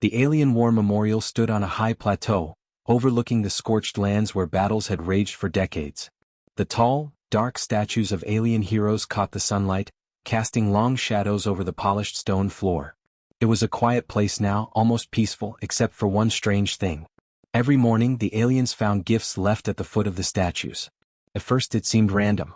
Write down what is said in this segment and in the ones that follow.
The Alien War Memorial stood on a high plateau, overlooking the scorched lands where battles had raged for decades. The tall, dark statues of alien heroes caught the sunlight, casting long shadows over the polished stone floor. It was a quiet place now, almost peaceful, except for one strange thing. Every morning the aliens found gifts left at the foot of the statues. At first it seemed random.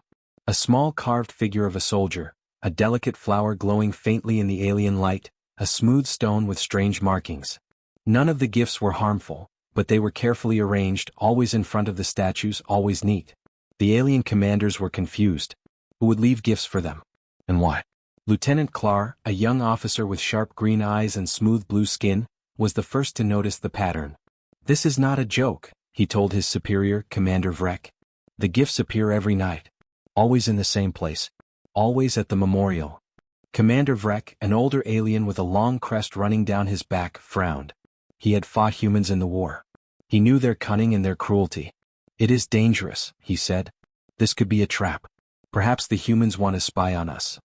A small carved figure of a soldier, a delicate flower glowing faintly in the alien light, a smooth stone with strange markings. None of the gifts were harmful, but they were carefully arranged, always in front of the statues, always neat. The alien commanders were confused. Who would leave gifts for them? And why? Lieutenant Clar, a young officer with sharp green eyes and smooth blue skin, was the first to notice the pattern. "This is not a joke," he told his superior, Commander Vrek. "The gifts appear every night. Always in the same place. Always at the memorial." Commander Vrek, an older alien with a long crest running down his back, frowned. He had fought humans in the war. He knew their cunning and their cruelty. "It is dangerous," he said. "This could be a trap. Perhaps the humans want to spy on us."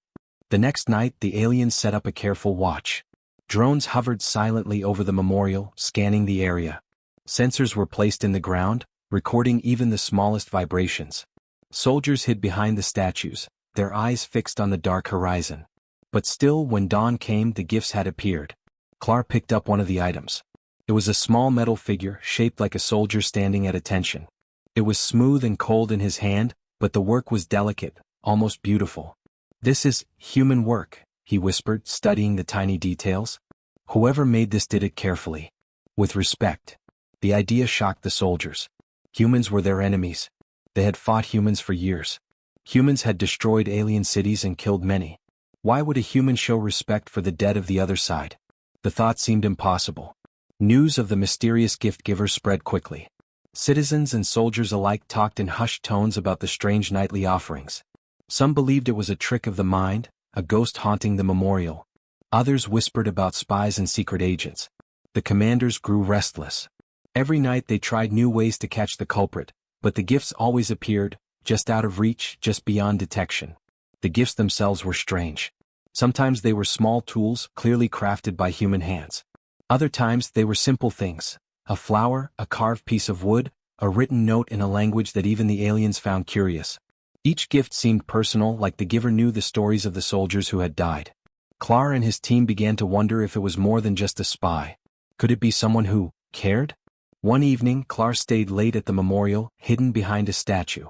The next night the aliens set up a careful watch. Drones hovered silently over the memorial, scanning the area. Sensors were placed in the ground, recording even the smallest vibrations. Soldiers hid behind the statues, their eyes fixed on the dark horizon. But still, when dawn came, the gifts had appeared. Clar picked up one of the items. It was a small metal figure, shaped like a soldier standing at attention. It was smooth and cold in his hand, but the work was delicate, almost beautiful. "This is human work," he whispered, studying the tiny details. "Whoever made this did it carefully. With respect." The idea shocked the soldiers. Humans were their enemies. They had fought humans for years. Humans had destroyed alien cities and killed many. Why would a human show respect for the dead of the other side? The thought seemed impossible. News of the mysterious gift-giver spread quickly. Citizens and soldiers alike talked in hushed tones about the strange nightly offerings. Some believed it was a trick of the mind, a ghost haunting the memorial. Others whispered about spies and secret agents. The commanders grew restless. Every night they tried new ways to catch the culprit, but the gifts always appeared, just out of reach, just beyond detection. The gifts themselves were strange. Sometimes they were small tools, clearly crafted by human hands. Other times they were simple things: a flower, a carved piece of wood, a written note in a language that even the aliens found curious. Each gift seemed personal, like the giver knew the stories of the soldiers who had died. Clar and his team began to wonder if it was more than just a spy. Could it be someone who cared? One evening, Clar stayed late at the memorial, hidden behind a statue.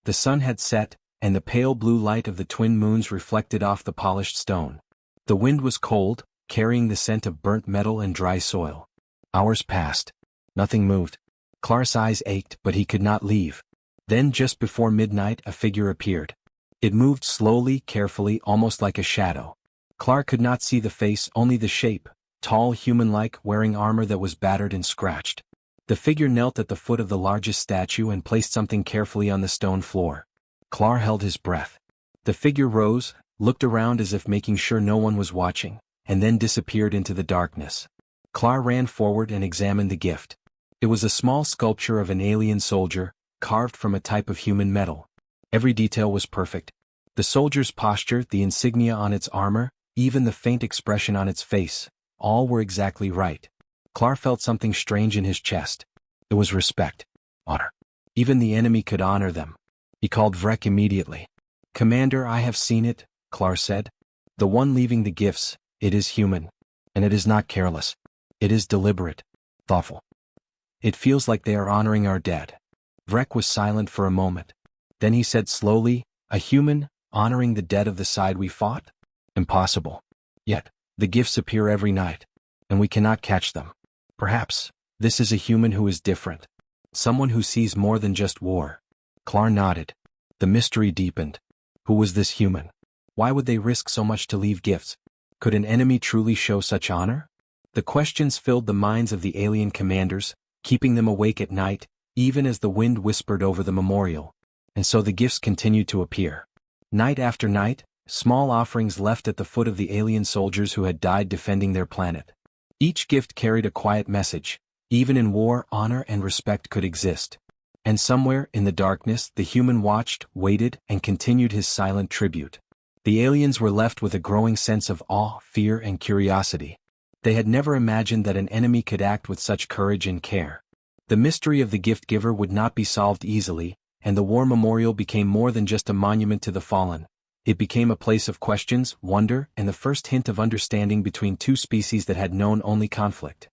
The sun had set, and the pale blue light of the twin moons reflected off the polished stone. The wind was cold, carrying the scent of burnt metal and dry soil. Hours passed. Nothing moved. Clar's eyes ached, but he could not leave. Then, just before midnight, a figure appeared. It moved slowly, carefully, almost like a shadow. Clar could not see the face, only the shape, tall, human-like, wearing armor that was battered and scratched. The figure knelt at the foot of the largest statue and placed something carefully on the stone floor. Clar held his breath. The figure rose, looked around as if making sure no one was watching, and then disappeared into the darkness. Clar ran forward and examined the gift. It was a small sculpture of an alien soldier, carved from a type of human metal. Every detail was perfect. The soldier's posture, the insignia on its armor, even the faint expression on its face, all were exactly right. Clar felt something strange in his chest. It was respect. Honor. Even the enemy could honor them. He called Vrek immediately. "Commander, I have seen it," Clar said. "The one leaving the gifts, it is human. And it is not careless. It is deliberate. Thoughtful. It feels like they are honoring our dead." Vrek was silent for a moment. Then he said slowly, "A human, honoring the dead of the side we fought? Impossible. Yet, the gifts appear every night, and we cannot catch them. Perhaps, this is a human who is different. Someone who sees more than just war." Clar nodded. The mystery deepened. Who was this human? Why would they risk so much to leave gifts? Could an enemy truly show such honor? The questions filled the minds of the alien commanders, keeping them awake at night, even as the wind whispered over the memorial. And so the gifts continued to appear. Night after night, small offerings left at the foot of the alien soldiers who had died defending their planet. Each gift carried a quiet message. Even in war, honor and respect could exist. And somewhere, in the darkness, the human watched, waited, and continued his silent tribute. The aliens were left with a growing sense of awe, fear, and curiosity. They had never imagined that an enemy could act with such courage and care. The mystery of the gift giver would not be solved easily, and the war memorial became more than just a monument to the fallen. It became a place of questions, wonder, and the first hint of understanding between two species that had known only conflict.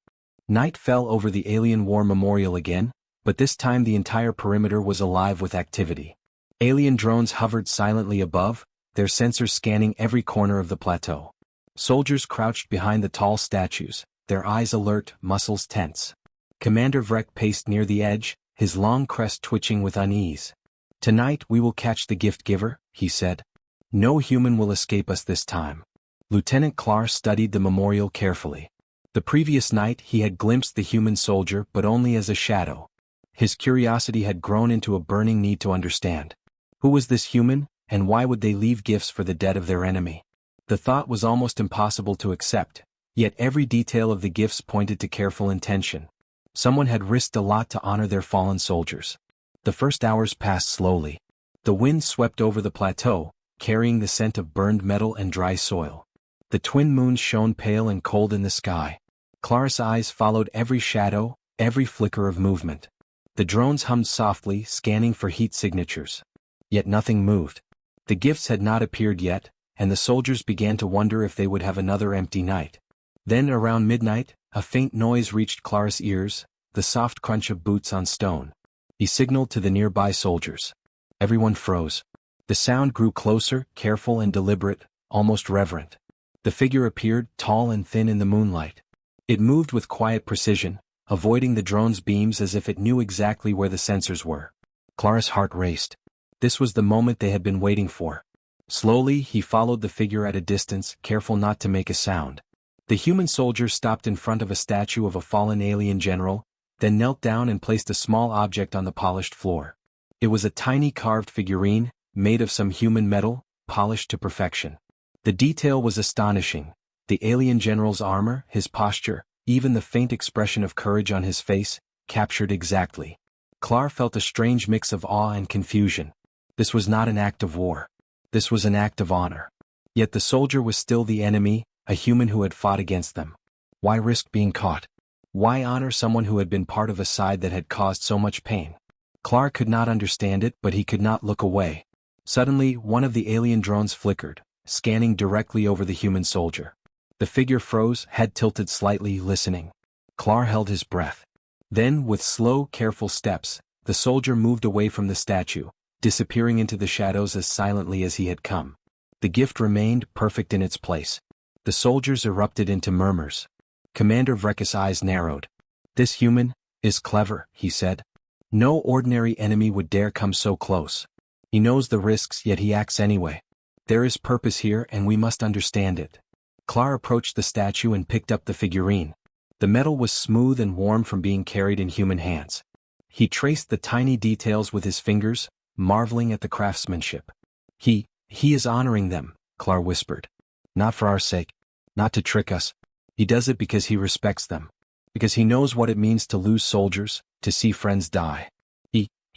Night fell over the alien war memorial again, but this time the entire perimeter was alive with activity. Alien drones hovered silently above, their sensors scanning every corner of the plateau. Soldiers crouched behind the tall statues, their eyes alert, muscles tense. Commander Vrek paced near the edge, his long crest twitching with unease. "Tonight we will catch the gift giver," he said. "No human will escape us this time." Lieutenant Clar studied the memorial carefully. The previous night he had glimpsed the human soldier but only as a shadow. His curiosity had grown into a burning need to understand. Who was this human, and why would they leave gifts for the dead of their enemy? The thought was almost impossible to accept, yet every detail of the gifts pointed to careful intention. Someone had risked a lot to honor their fallen soldiers. The first hours passed slowly. The wind swept over the plateau, carrying the scent of burned metal and dry soil. The twin moons shone pale and cold in the sky. Clar's eyes followed every shadow, every flicker of movement. The drones hummed softly, scanning for heat signatures. Yet nothing moved. The gifts had not appeared yet, and the soldiers began to wonder if they would have another empty night. Then around midnight, a faint noise reached Clar's ears, the soft crunch of boots on stone. He signaled to the nearby soldiers. Everyone froze. The sound grew closer, careful and deliberate, almost reverent. The figure appeared, tall and thin in the moonlight. It moved with quiet precision, avoiding the drone's beams as if it knew exactly where the sensors were. Clar's heart raced. This was the moment they had been waiting for. Slowly, he followed the figure at a distance, careful not to make a sound. The human soldier stopped in front of a statue of a fallen alien general, then knelt down and placed a small object on the polished floor. It was a tiny carved figurine, made of some human metal, polished to perfection. The detail was astonishing. The alien general's armor, his posture, even the faint expression of courage on his face, captured exactly. Clar felt a strange mix of awe and confusion. This was not an act of war. This was an act of honor. Yet the soldier was still the enemy, a human who had fought against them. Why risk being caught? Why honor someone who had been part of a side that had caused so much pain? Clar could not understand it, but he could not look away. Suddenly, one of the alien drones flickered, scanning directly over the human soldier. The figure froze, head tilted slightly, listening. Clar held his breath. Then, with slow, careful steps, the soldier moved away from the statue, disappearing into the shadows as silently as he had come. The gift remained perfect in its place. The soldiers erupted into murmurs. Commander Vrek's eyes narrowed. "This human is clever," he said. "No ordinary enemy would dare come so close. He knows the risks, yet he acts anyway. There is purpose here, and we must understand it." Clar approached the statue and picked up the figurine. The metal was smooth and warm from being carried in human hands. He traced the tiny details with his fingers, marveling at the craftsmanship. He is honoring them," Clar whispered. "Not for our sake. Not to trick us. He does it because he respects them. Because he knows what it means to lose soldiers, to see friends die.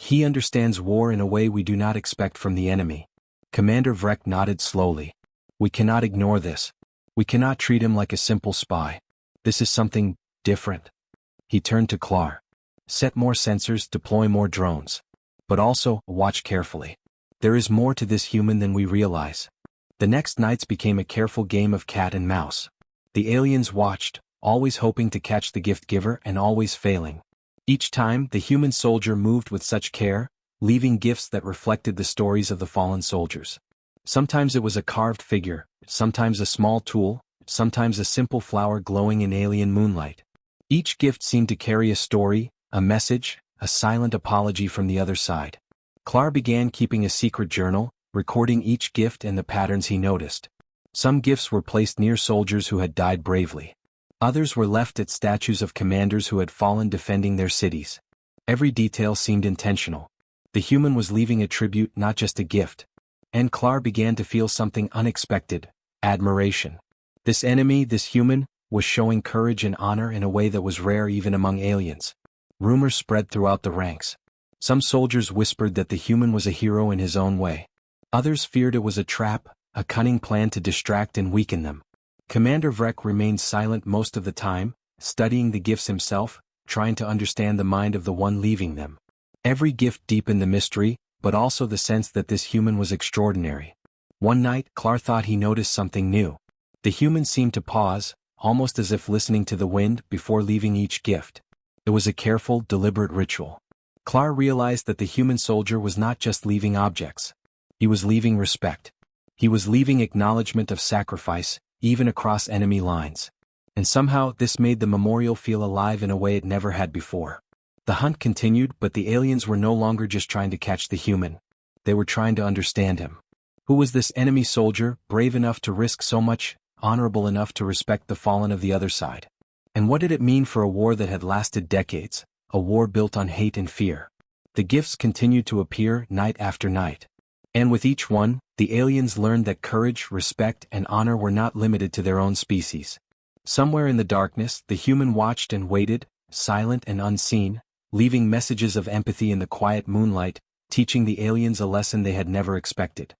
He understands war in a way we do not expect from the enemy." Commander Vrek nodded slowly. "We cannot ignore this. We cannot treat him like a simple spy. This is something different." He turned to Clar. "Set more sensors, deploy more drones. But also, watch carefully. There is more to this human than we realize." The next nights became a careful game of cat and mouse. The aliens watched, always hoping to catch the gift giver and always failing. Each time, the human soldier moved with such care, leaving gifts that reflected the stories of the fallen soldiers. Sometimes it was a carved figure, sometimes a small tool, sometimes a simple flower glowing in alien moonlight. Each gift seemed to carry a story, a message, a silent apology from the other side. Clar began keeping a secret journal, recording each gift and the patterns he noticed. Some gifts were placed near soldiers who had died bravely. Others were left at statues of commanders who had fallen defending their cities. Every detail seemed intentional. The human was leaving a tribute, not just a gift. And Clar began to feel something unexpected: admiration. This enemy, this human, was showing courage and honor in a way that was rare even among aliens. Rumors spread throughout the ranks. Some soldiers whispered that the human was a hero in his own way. Others feared it was a trap, a cunning plan to distract and weaken them. Commander Vrek remained silent most of the time, studying the gifts himself, trying to understand the mind of the one leaving them. Every gift deepened the mystery, but also the sense that this human was extraordinary. One night, Clar thought he noticed something new. The human seemed to pause, almost as if listening to the wind before leaving each gift. It was a careful, deliberate ritual. Clar realized that the human soldier was not just leaving objects. He was leaving respect. He was leaving acknowledgement of sacrifice, even across enemy lines. And somehow this made the memorial feel alive in a way it never had before. The hunt continued, but the aliens were no longer just trying to catch the human. They were trying to understand him. Who was this enemy soldier, brave enough to risk so much, honorable enough to respect the fallen of the other side? And what did it mean for a war that had lasted decades, a war built on hate and fear? The gifts continued to appear night after night. And with each one, the aliens learned that courage, respect, and honor were not limited to their own species. Somewhere in the darkness, the human watched and waited, silent and unseen, leaving messages of empathy in the quiet moonlight, teaching the aliens a lesson they had never expected.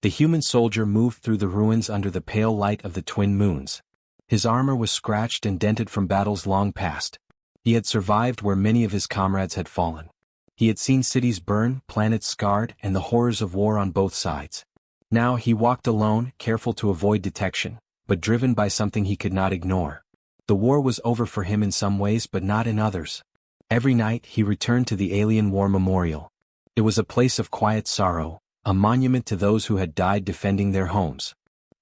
The human soldier moved through the ruins under the pale light of the twin moons. His armor was scratched and dented from battles long past. He had survived where many of his comrades had fallen. He had seen cities burn, planets scarred, and the horrors of war on both sides. Now he walked alone, careful to avoid detection, but driven by something he could not ignore. The war was over for him in some ways but not in others. Every night he returned to the Alien War Memorial. It was a place of quiet sorrow, a monument to those who had died defending their homes.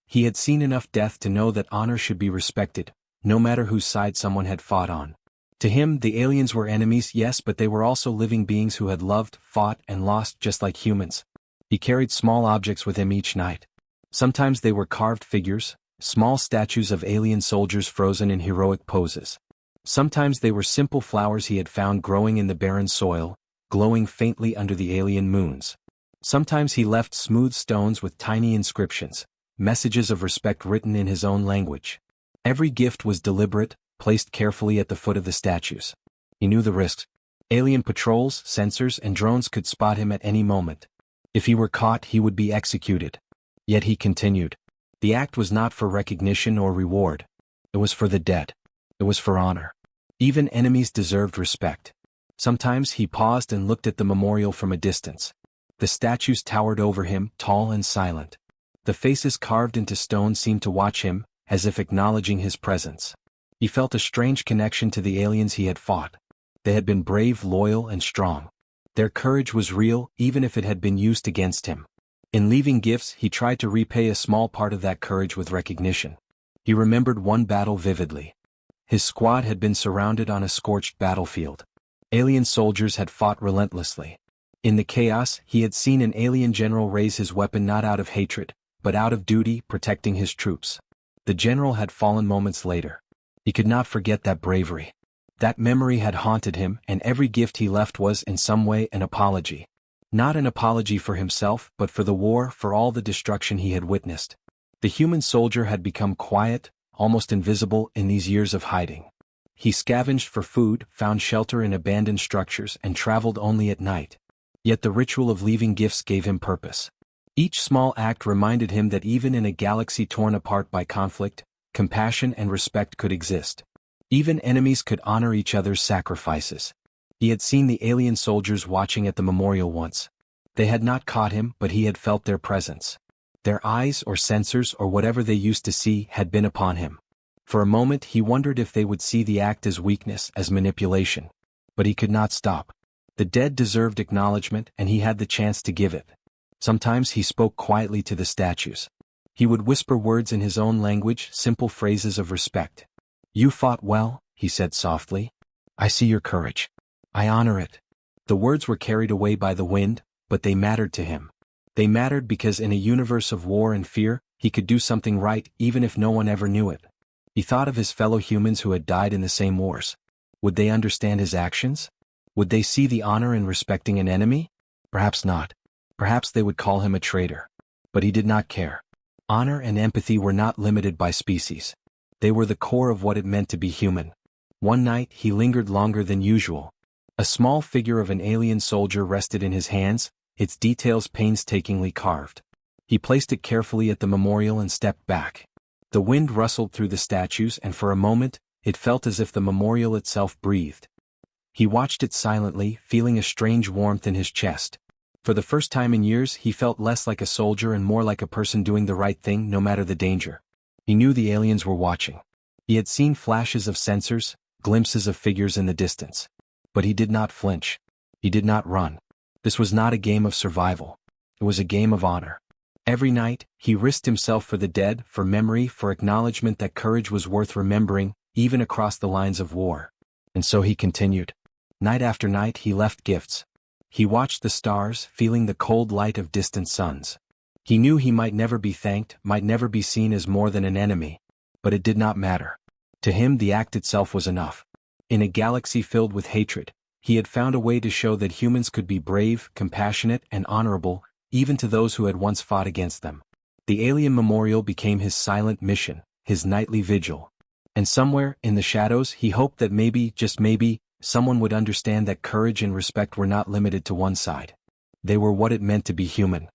He had seen enough death to know that honor should be respected, no matter whose side someone had fought on. To him, the aliens were enemies, yes, but they were also living beings who had loved, fought, and lost just like humans. He carried small objects with him each night. Sometimes they were carved figures, small statues of alien soldiers frozen in heroic poses. Sometimes they were simple flowers he had found growing in the barren soil, glowing faintly under the alien moons. Sometimes he left smooth stones with tiny inscriptions, messages of respect written in his own language. Every gift was deliberate, placed carefully at the foot of the statues. He knew the risks. Alien patrols, sensors, and drones could spot him at any moment. If he were caught, he would be executed. Yet he continued. The act was not for recognition or reward. It was for the dead. It was for honor. Even enemies deserved respect. Sometimes he paused and looked at the memorial from a distance. The statues towered over him, tall and silent. The faces carved into stone seemed to watch him, as if acknowledging his presence. He felt a strange connection to the aliens he had fought. They had been brave, loyal, and strong. Their courage was real, even if it had been used against him. In leaving gifts, he tried to repay a small part of that courage with recognition. He remembered one battle vividly. His squad had been surrounded on a scorched battlefield. Alien soldiers had fought relentlessly. In the chaos, he had seen an alien general raise his weapon not out of hatred, but out of duty, protecting his troops. The general had fallen moments later. He could not forget that bravery. That memory had haunted him, and every gift he left was in some way an apology. Not an apology for himself, but for the war, for all the destruction he had witnessed. The human soldier had become quiet, almost invisible in these years of hiding. He scavenged for food, found shelter in abandoned structures, and traveled only at night. Yet the ritual of leaving gifts gave him purpose. Each small act reminded him that even in a galaxy torn apart by conflict, compassion and respect could exist. Even enemies could honor each other's sacrifices. He had seen the alien soldiers watching at the memorial once. They had not caught him, but he had felt their presence. Their eyes or sensors or whatever they used to see had been upon him. For a moment he wondered if they would see the act as weakness, as manipulation. But he could not stop. The dead deserved acknowledgement, and he had the chance to give it. Sometimes he spoke quietly to the statues. He would whisper words in his own language, simple phrases of respect. "You fought well," he said softly. "I see your courage. I honor it." The words were carried away by the wind, but they mattered to him. They mattered because in a universe of war and fear, he could do something right even if no one ever knew it. He thought of his fellow humans who had died in the same wars. Would they understand his actions? Would they see the honor in respecting an enemy? Perhaps not. Perhaps they would call him a traitor. But he did not care. Honor and empathy were not limited by species. They were the core of what it meant to be human. One night he lingered longer than usual. A small figure of an alien soldier rested in his hands, its details painstakingly carved. He placed it carefully at the memorial and stepped back. The wind rustled through the statues, and for a moment, it felt as if the memorial itself breathed. He watched it silently, feeling a strange warmth in his chest. For the first time in years, he felt less like a soldier and more like a person doing the right thing no matter the danger. He knew the aliens were watching. He had seen flashes of sensors, glimpses of figures in the distance. But he did not flinch. He did not run. This was not a game of survival. It was a game of honor. Every night, he risked himself for the dead, for memory, for acknowledgement that courage was worth remembering, even across the lines of war. And so he continued. Night after night he left gifts. He watched the stars, feeling the cold light of distant suns. He knew he might never be thanked, might never be seen as more than an enemy. But it did not matter. To him the act itself was enough. In a galaxy filled with hatred, he had found a way to show that humans could be brave, compassionate, and honorable, even to those who had once fought against them. The alien memorial became his silent mission, his nightly vigil. And somewhere, in the shadows, he hoped that maybe, just maybe, someone would understand that courage and respect were not limited to one side. They were what it meant to be human.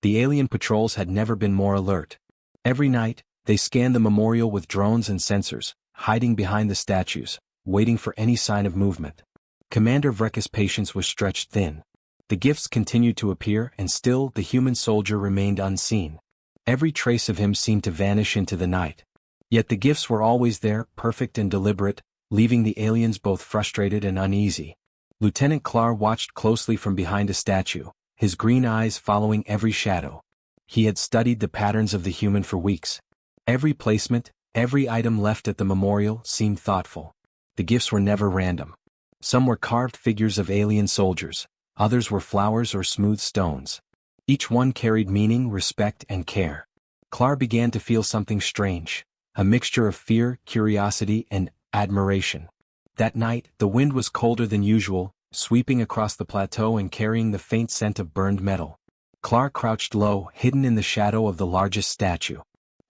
The alien patrols had never been more alert. Every night, they scanned the memorial with drones and sensors, hiding behind the statues, waiting for any sign of movement. Commander Vrek's patience was stretched thin. The gifts continued to appear, and still the human soldier remained unseen. Every trace of him seemed to vanish into the night. Yet the gifts were always there, perfect and deliberate, leaving the aliens both frustrated and uneasy. Lieutenant Klar watched closely from behind a statue, his green eyes following every shadow. He had studied the patterns of the human for weeks. Every placement, every item left at the memorial seemed thoughtful. The gifts were never random. Some were carved figures of alien soldiers, others were flowers or smooth stones. Each one carried meaning, respect, and care. Klar began to feel something strange, a mixture of fear, curiosity, and admiration. That night, the wind was colder than usual, sweeping across the plateau and carrying the faint scent of burned metal. Klar crouched low, hidden in the shadow of the largest statue.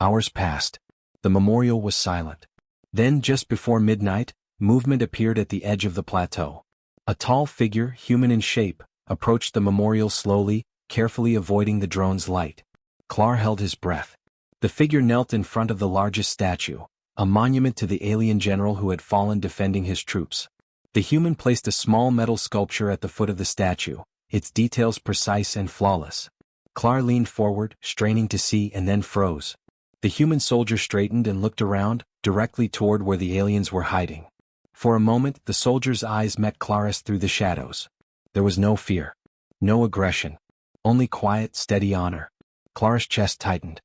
Hours passed. The memorial was silent. Then, just before midnight, movement appeared at the edge of the plateau. A tall figure, human in shape, approached the memorial slowly, carefully avoiding the drone's light. Klar held his breath. The figure knelt in front of the largest statue, a monument to the alien general who had fallen defending his troops. The human placed a small metal sculpture at the foot of the statue, its details precise and flawless. Klar leaned forward, straining to see, and then froze. The human soldier straightened and looked around, directly toward where the aliens were hiding. For a moment, the soldier's eyes met Klar's through the shadows. There was no fear, no aggression, only quiet, steady honor. Klar's chest tightened.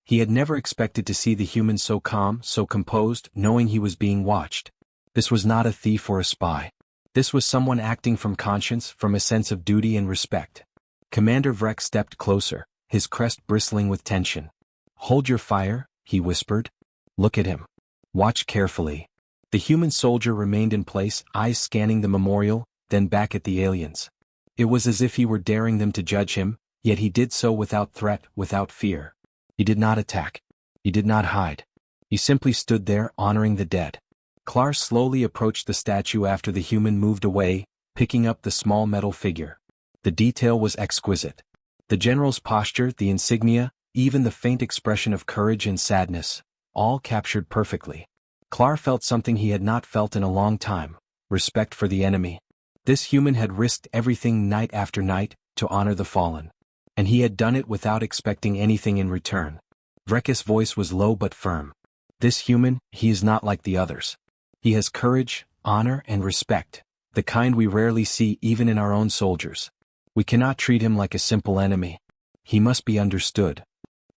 He had never expected to see the human so calm, so composed, knowing he was being watched. This was not a thief or a spy. This was someone acting from conscience, from a sense of duty and respect. Commander Vrek stepped closer, his crest bristling with tension. "Hold your fire," he whispered. "Look at him. Watch carefully." The human soldier remained in place, eyes scanning the memorial, then back at the aliens. It was as if he were daring them to judge him, yet he did so without threat, without fear. He did not attack. He did not hide. He simply stood there, honoring the dead. Klar slowly approached the statue after the human moved away, picking up the small metal figure. The detail was exquisite. The general's posture, the insignia, even the faint expression of courage and sadness, all captured perfectly. Klar felt something he had not felt in a long time, respect for the enemy. This human had risked everything night after night to honor the fallen. And he had done it without expecting anything in return. Vrek's voice was low but firm. This human, he is not like the others. He has courage, honor, and respect, the kind we rarely see even in our own soldiers. We cannot treat him like a simple enemy. He must be understood.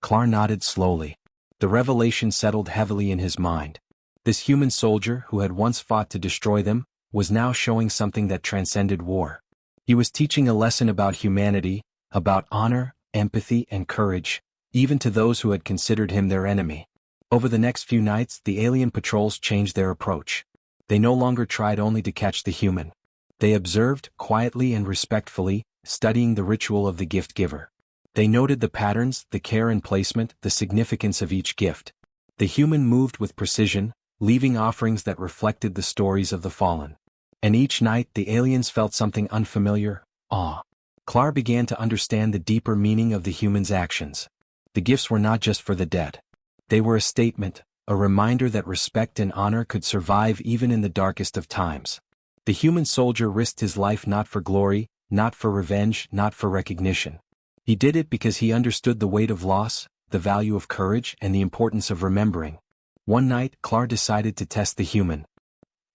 Klar nodded slowly. The revelation settled heavily in his mind. This human soldier, who had once fought to destroy them, was now showing something that transcended war. He was teaching a lesson about humanity, about honor, empathy, and courage, even to those who had considered him their enemy. Over the next few nights, the alien patrols changed their approach. They no longer tried only to catch the human. They observed, quietly and respectfully, studying the ritual of the gift giver. They noted the patterns, the care and placement, the significance of each gift. The human moved with precision, leaving offerings that reflected the stories of the fallen. And each night the aliens felt something unfamiliar, awe. Klar began to understand the deeper meaning of the human's actions. The gifts were not just for the dead. They were a statement, a reminder that respect and honor could survive even in the darkest of times. The human soldier risked his life not for glory, not for revenge, not for recognition. He did it because he understood the weight of loss, the value of courage, and the importance of remembering. One night, Clar decided to test the human.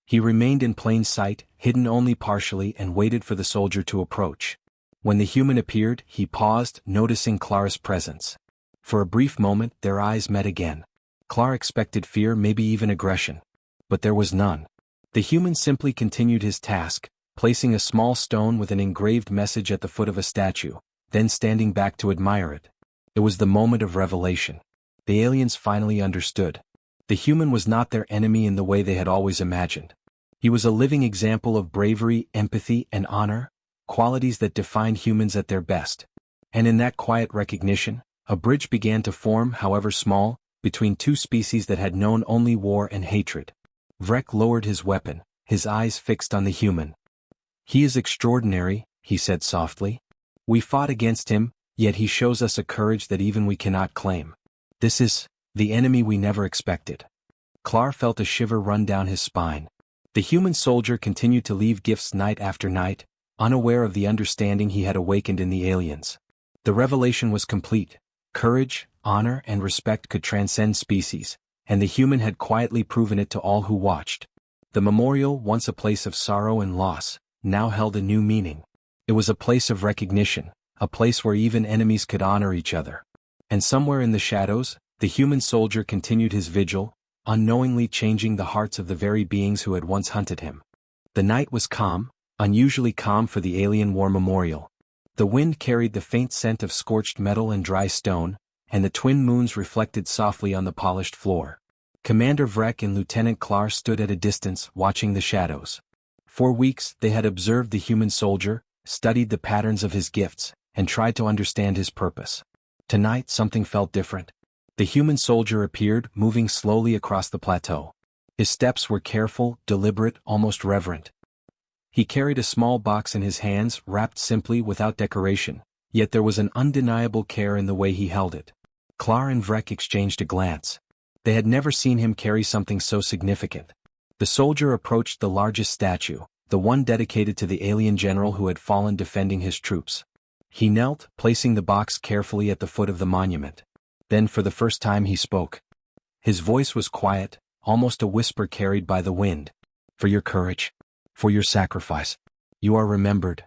He remained in plain sight, hidden only partially, and waited for the soldier to approach. When the human appeared, he paused, noticing Clar's presence. For a brief moment, their eyes met again. Clar expected fear, maybe even aggression. But there was none. The human simply continued his task, placing a small stone with an engraved message at the foot of a statue, then standing back to admire it. It was the moment of revelation. The aliens finally understood. The human was not their enemy in the way they had always imagined. He was a living example of bravery, empathy, and honor, qualities that defined humans at their best. And in that quiet recognition, a bridge began to form, however small, between two species that had known only war and hatred. Vrek lowered his weapon, his eyes fixed on the human. "He is extraordinary," he said softly. "We fought against him, yet he shows us a courage that even we cannot claim. This is the enemy we never expected." Clar felt a shiver run down his spine. The human soldier continued to leave gifts night after night, unaware of the understanding he had awakened in the aliens. The revelation was complete. Courage, honor, and respect could transcend species, and the human had quietly proven it to all who watched. The memorial, once a place of sorrow and loss, now held a new meaning. It was a place of recognition, a place where even enemies could honor each other. And somewhere in the shadows, the human soldier continued his vigil, unknowingly changing the hearts of the very beings who had once hunted him. The night was calm, unusually calm for the alien war memorial. The wind carried the faint scent of scorched metal and dry stone, and the twin moons reflected softly on the polished floor. Commander Vrek and Lieutenant Clar stood at a distance, watching the shadows. For weeks, they had observed the human soldier, studied the patterns of his gifts, and tried to understand his purpose. Tonight, something felt different. The human soldier appeared, moving slowly across the plateau. His steps were careful, deliberate, almost reverent. He carried a small box in his hands, wrapped simply, without decoration, yet there was an undeniable care in the way he held it. Clar and Vrek exchanged a glance. They had never seen him carry something so significant. The soldier approached the largest statue, the one dedicated to the alien general who had fallen defending his troops. He knelt, placing the box carefully at the foot of the monument. Then for the first time he spoke. His voice was quiet, almost a whisper carried by the wind. "For your courage. For your sacrifice. You are remembered."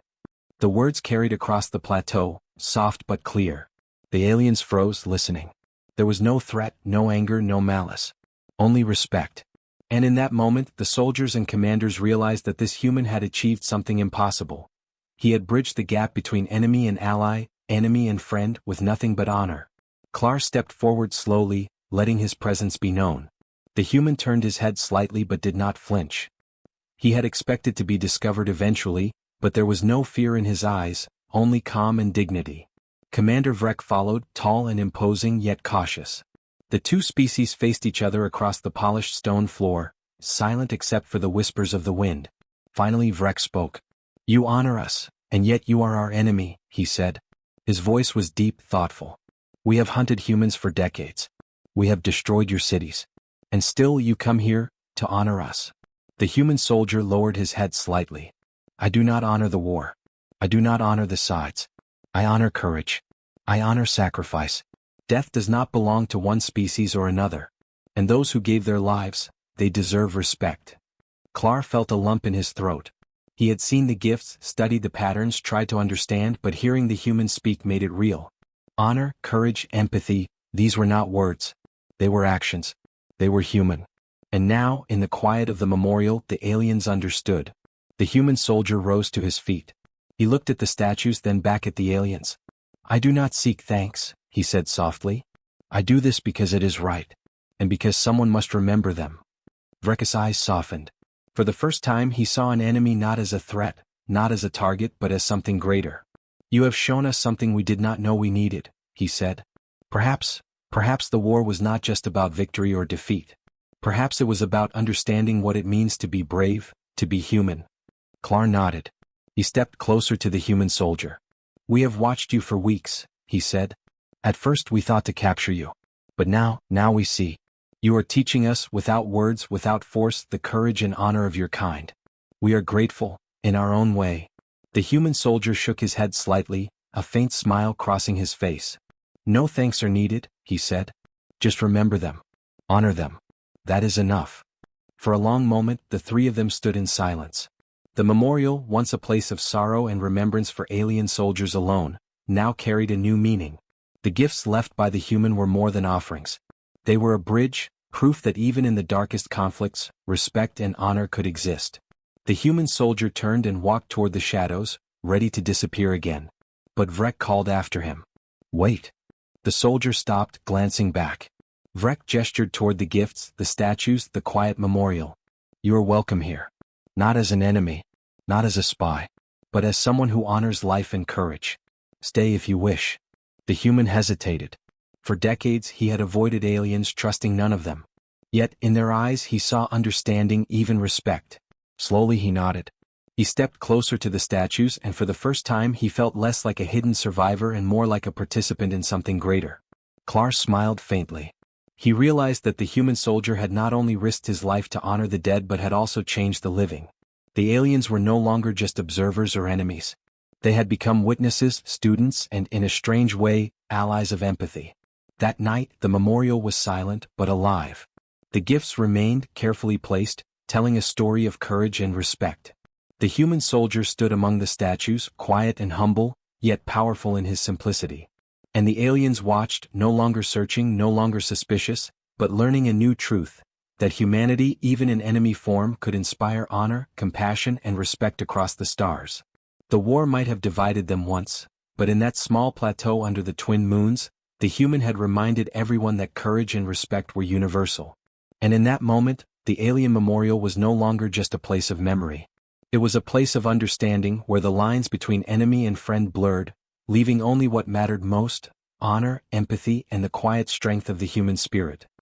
The words carried across the plateau, soft but clear. The aliens froze, listening. There was no threat, no anger, no malice. Only respect. And in that moment, the soldiers and commanders realized that this human had achieved something impossible. He had bridged the gap between enemy and ally, enemy and friend, with nothing but honor. Clar stepped forward slowly, letting his presence be known. The human turned his head slightly but did not flinch. He had expected to be discovered eventually, but there was no fear in his eyes, only calm and dignity. Commander Vrek followed, tall and imposing yet cautious. The two species faced each other across the polished stone floor, silent except for the whispers of the wind. Finally Vrek spoke. "You honor us, and yet you are our enemy," he said. His voice was deep, thoughtful. "We have hunted humans for decades. We have destroyed your cities. And still you come here, to honor us." The human soldier lowered his head slightly. "I do not honor the war. I do not honor the sides. I honor courage. I honor sacrifice. Death does not belong to one species or another. And those who gave their lives, they deserve respect." Clar felt a lump in his throat. He had seen the gifts, studied the patterns, tried to understand, but hearing the human speak made it real. Honor, courage, empathy, these were not words. They were actions. They were human. And now, in the quiet of the memorial, the aliens understood. The human soldier rose to his feet. He looked at the statues, then back at the aliens. "I do not seek thanks," he said softly. "I do this because it is right. And because someone must remember them." Vrek's eyes softened. For the first time he saw an enemy not as a threat, not as a target, but as something greater. "You have shown us something we did not know we needed," he said. Perhaps the war was not just about victory or defeat. Perhaps it was about understanding what it means to be brave, to be human." Clar nodded. He stepped closer to the human soldier. "We have watched you for weeks," he said. "At first we thought to capture you. But now we see. You are teaching us, without words, without force, the courage and honor of your kind. We are grateful, in our own way. The human soldier shook his head slightly, a faint smile crossing his face. No thanks are needed, he said. Just remember them. Honor them. That is enough. For a long moment, the three of them stood in silence. The memorial, once a place of sorrow and remembrance for alien soldiers alone, now carried a new meaning. The gifts left by the human were more than offerings. They were a bridge, proof that even in the darkest conflicts, respect and honor could exist. The human soldier turned and walked toward the shadows, ready to disappear again. But Vrek called after him. Wait. The soldier stopped, glancing back. Vrek gestured toward the gifts, the statues, the quiet memorial. You are welcome here. Not as an enemy, not as a spy, but as someone who honors life and courage. Stay if you wish. The human hesitated. For decades he had avoided aliens, trusting none of them. Yet in their eyes he saw understanding, even respect. Slowly he nodded. He stepped closer to the statues, and for the first time he felt less like a hidden survivor and more like a participant in something greater. Klar smiled faintly. He realized that the human soldier had not only risked his life to honor the dead but had also changed the living. The aliens were no longer just observers or enemies. They had become witnesses, students, and, in a strange way, allies of empathy. That night, the memorial was silent but alive. The gifts remained, carefully placed, telling a story of courage and respect. The human soldier stood among the statues, quiet and humble, yet powerful in his simplicity. And the aliens watched, no longer searching, no longer suspicious, but learning a new truth, that humanity, even in enemy form, could inspire honor, compassion, and respect across the stars. The war might have divided them once, but in that small plateau under the twin moons, the human had reminded everyone that courage and respect were universal. And in that moment, the alien memorial was no longer just a place of memory. It was a place of understanding where the lines between enemy and friend blurred, leaving only what mattered most: honor, empathy, and the quiet strength of the human spirit.